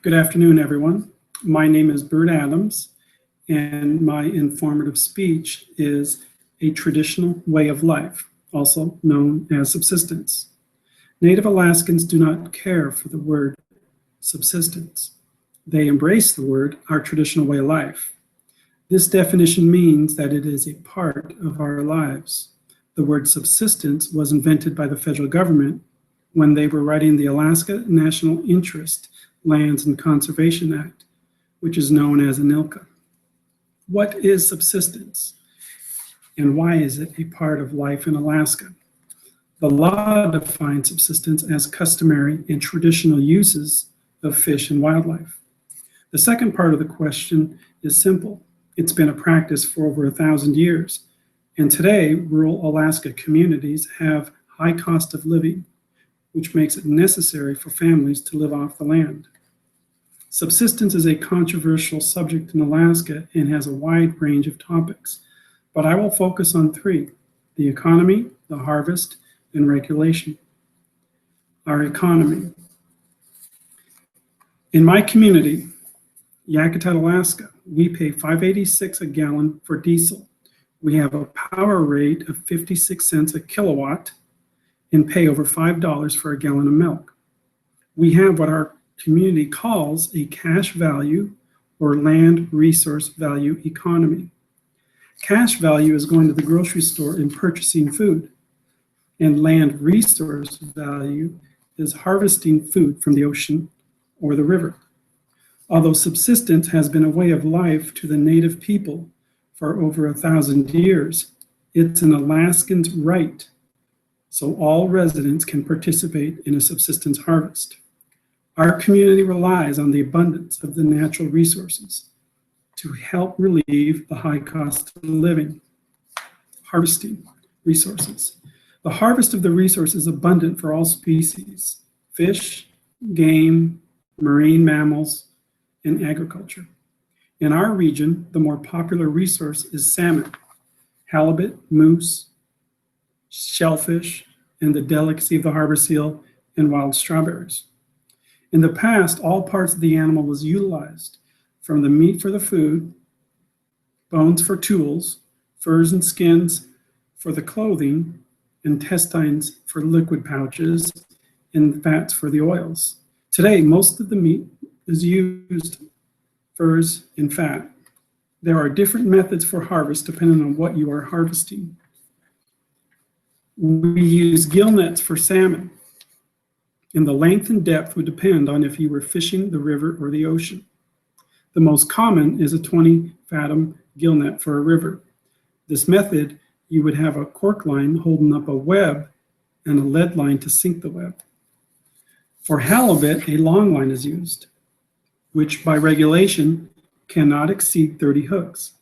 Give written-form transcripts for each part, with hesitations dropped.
Good afternoon, everyone. My name is Bert Adams, and my informative speech is a traditional way of life, also known as subsistence. Native Alaskans do not care for the word subsistence. They embrace the word our traditional way of life. This definition means that it is a part of our lives. The word subsistence was invented by the federal government when they were writing the Alaska National Interest Lands and Conservation Act, which is known as ANILCA. What is subsistence, and why is it a part of life in Alaska? The law defines subsistence as customary and traditional uses of fish and wildlife. The second part of the question is simple. It's been a practice for over 1,000 years, and today rural Alaska communities have high cost of living, which makes it necessary for families to live off the land. Subsistence is a controversial subject in Alaska and has a wide range of topics, but I will focus on three: the economy, the harvest, and regulation. Our economy. In my community, Yakutat, Alaska, we pay $5.86 a gallon for diesel. We have a power rate of 56 cents a kilowatt and pay over $5 for a gallon of milk. We have what our community calls a cash value or land resource value economy. Cash value is going to the grocery store and purchasing food, and land resource value is harvesting food from the ocean or the river. Although subsistence has been a way of life to the native people for over 1,000 years, it's an Alaskan's right, so all residents can participate in a subsistence harvest. Our community relies on the abundance of the natural resources to help relieve the high cost of living. Harvesting resources. The harvest of the resource is abundant for all species: fish, game, marine mammals, and agriculture. In our region, the more popular resource is salmon, halibut, moose, shellfish, and the delicacy of the harbor seal and wild strawberries. In the past, all parts of the animal was utilized, from the meat for the food, bones for tools, furs and skins for the clothing, intestines for liquid pouches, and fats for the oils. Today, most of the meat is used, furs, and fat. There are different methods for harvest depending on what you are harvesting. We use gill nets for salmon, and the length and depth would depend on if you were fishing the river or the ocean. The most common is a 20-fathom gill net for a river. This method, you would have a cork line holding up a web and a lead line to sink the web. For halibut, a long line is used, which by regulation cannot exceed 30 hooks.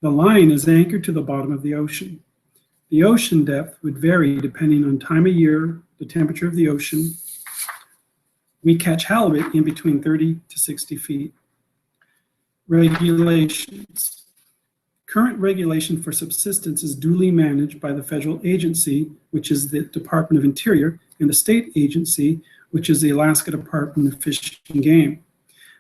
The line is anchored to the bottom of the ocean. The ocean depth would vary depending on time of year, the temperature of the ocean. We catch halibut in between 30 to 60 feet. Regulations. Current regulation for subsistence is duly managed by the federal agency, which is the Department of Interior, and the state agency, which is the Alaska Department of Fish and Game.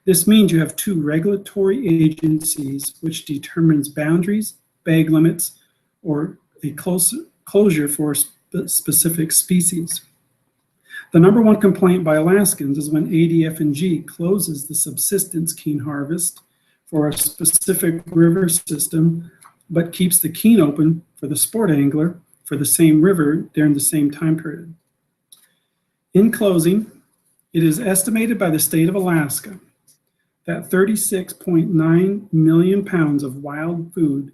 This means you have two regulatory agencies which determines boundaries, bag limits, or a closure for specific species. The number one complaint by Alaskans is when ADF&G closes the subsistence keene harvest for a specific river system, but keeps the keene open for the sport angler for the same river during the same time period. In closing, it is estimated by the state of Alaska that 36.9 million pounds of wild food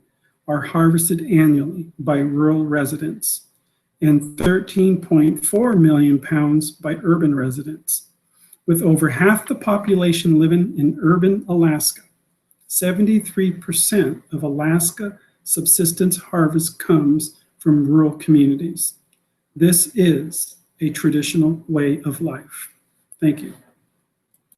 are harvested annually by rural residents and 13.4 million pounds by urban residents. With over half the population living in urban Alaska, 73% of Alaska subsistence harvest comes from rural communities. This is a traditional way of life. Thank you.